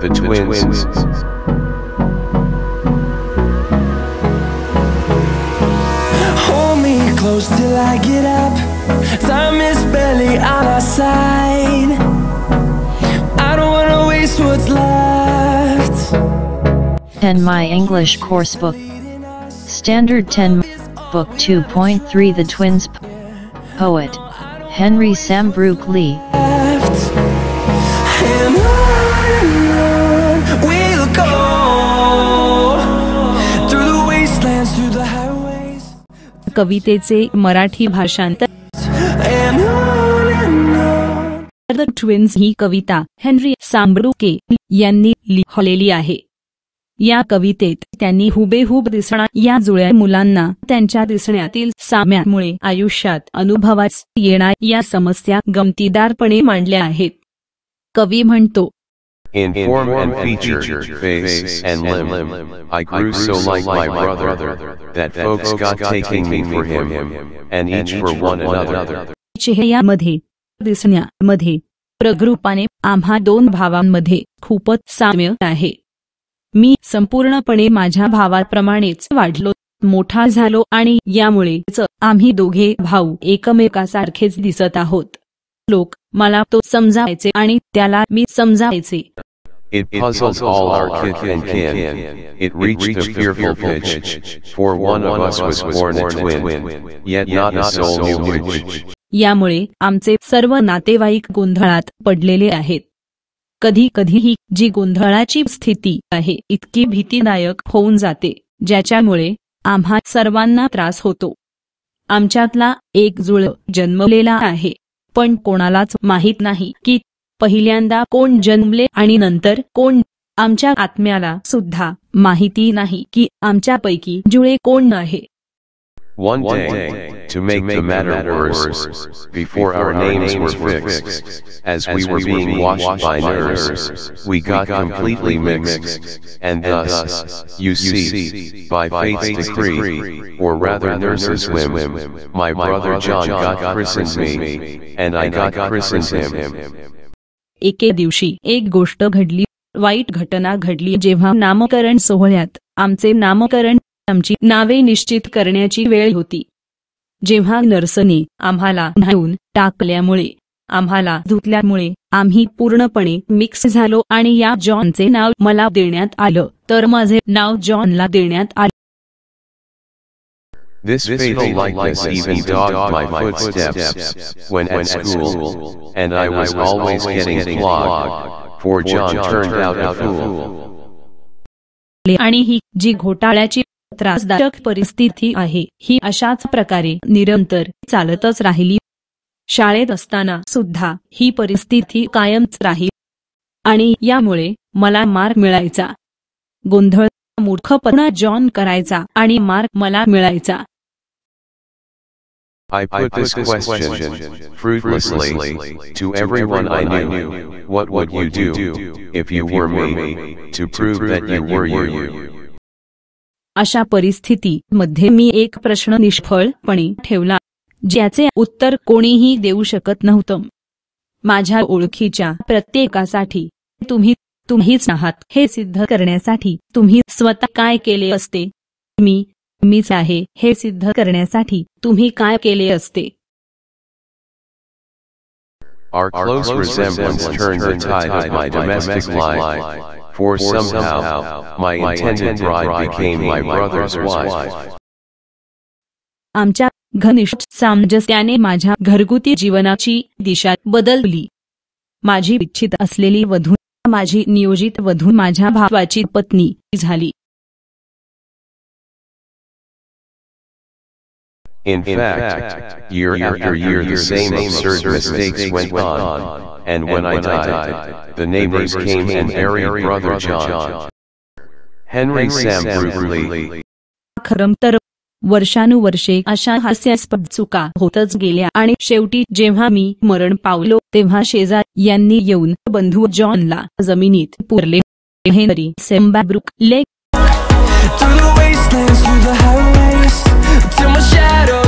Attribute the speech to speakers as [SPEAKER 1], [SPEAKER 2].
[SPEAKER 1] The twins.
[SPEAKER 2] Hold me close till I get up. Time is barely on our side. I don't wanna waste what's left.
[SPEAKER 3] And my English course book. Standard 10, Book 2.3. The Twins. Poet, Henry Sambrook Lee.
[SPEAKER 2] And on we'll go, through the wastelands, through the highways.
[SPEAKER 4] कवितेचे मराठी भाषांतर.
[SPEAKER 2] And on.
[SPEAKER 4] The twins ही कविता Henry Sambrook यांनी लिहिलेली आहे. या कवितेत त्यांनी हुबेहूब दिसणा या जुळ्या मुलांना त्यांच्या दिसण्यातील साम्यामुळे आयुष्यात अनुभवास येणाऱ्या समस्या गमतीदारपणे मांडल्या आहेत. कवी म्हणतो,
[SPEAKER 1] In form and feature, face and limb, I grew so like my brother, that folks got taking me for him, and each for one another.
[SPEAKER 4] चेहऱ्यामध्ये, दिसण्यामध्ये, प्रगृपाने आम्हा दोन भावांमध्ये खूपच साम्य आहे. मी संपूर्णपणे माझ्या भावाप्रमाणेच वाढलो, मोठा झालो आणि यामुळेच आम्ही दोघे भाऊ एकमेकासारखेच दिसत आहोत. लोक मला तो समजायचे आणि त्याला मी समजायचे.
[SPEAKER 1] It puzzled all our kith and kin. It reached a fearful pitch, for one of us was born a twin, yet not a soul knew which.
[SPEAKER 4] यामुळे आमचे सर्व नातेवाईक गोंधळात पडलेले आहेत. कधी कधीही जी गोंधळाची स्थिती आहे इतकी भीतीदायक होऊन जाते, ज्याच्यामुळे आम्हा सर्वांना त्रास होतो. आमच्यातला एक जुळ जन्मलेला आहे, पण कोणालाच माहीत नाही की पहिल्यांदा कोण जन्मले आणि नंतर कोण. आमच्या आत्म्याला सुद्धा माहिती नाही की आमच्यापैकी जुळे कोण आहे.
[SPEAKER 1] One day, to make the matter worse, before our names were fixed, as we were being washed by nurses, we got completely mixed, and thus, you see, by fate's decree, or rather nurse's whim, my brother John got christened me, and I got christened him.
[SPEAKER 4] एके दिवशी एक गोष्ट घडली, वाईट घटना घडली. जेव्हा नामकरण सोहळ्यात आमचे नामकरण, आमची नावे निश्चित करण्याची वेळ होती, जेव्हा नर्सने आम्हाला न्हाऊन टाकल्यामुळे, आम्हाला धुतल्यामुळे आम्ही पूर्णपणे मिक्स झालो आणि या जॉनचे नाव मला देण्यात आलं, तर माझे नाव जॉनला देण्यात आले.
[SPEAKER 1] This fatal likeness even dogged my footsteps when at school, and I was always getting flogged, for John turned out a fool.
[SPEAKER 4] आणि ही जी घोटाळ्याची त्रासदायक परिस्थिती आहे, ही अशाच प्रकारे निरंतर चालतच राहिली. शाळेत असताना सुद्धा ही परिस्थिती कायमच राहिली आणि यामुळे मला मार मिळायचा. गोंधळ, मूर्खपणा जॉन करायचा आणि मार मला मिळायचा.
[SPEAKER 1] I put this question, fruitlessly, to everyone I knew. What would you do, if you were me, to prove that you were you?
[SPEAKER 4] अशा परिस्थितीमध्ये मी एक प्रश्न निष्फळपणे ठेवला, ज्याचे उत्तर कोणीही देऊ शकत नव्हतं. माझ्या ओळखीच्या प्रत्येकासाठी तुम्हीच आहात हे सिद्ध करण्यासाठी तुम्ही स्वतः काय केले असते? मीच आहे हे सिद्ध करण्यासाठी तुम्ही काय केले असते?
[SPEAKER 1] Our close resemblance turned the tide of my domestic life, for somehow, my intended bride became my brother's wife.
[SPEAKER 4] आमच्या घनिष्ठ सामंजस्याने माझ्या घरगुती जीवनाची दिशा बदलली. माझी इच्छित असलेली वधू, माझी नियोजित वधू माझ्या भावाची पत्नी झाली.
[SPEAKER 1] In fact, year after year the same absurd mistakes went on, and when I died, the neighbors came and buried brother John. Henry Sambrook Lee.
[SPEAKER 4] खरं तर वर्षानुवर्षे अशा हास्यास्पद चुका होतच गेल्या आणि शेवटी जेव्हा मी मरण पावलो तेव्हा शेजारी यांनी येऊन बंधू जॉनला जमिनीत पुरले. हेनरी सॅम्ब्रुक ले.
[SPEAKER 2] Through the wastelands, through the highways, till my shadow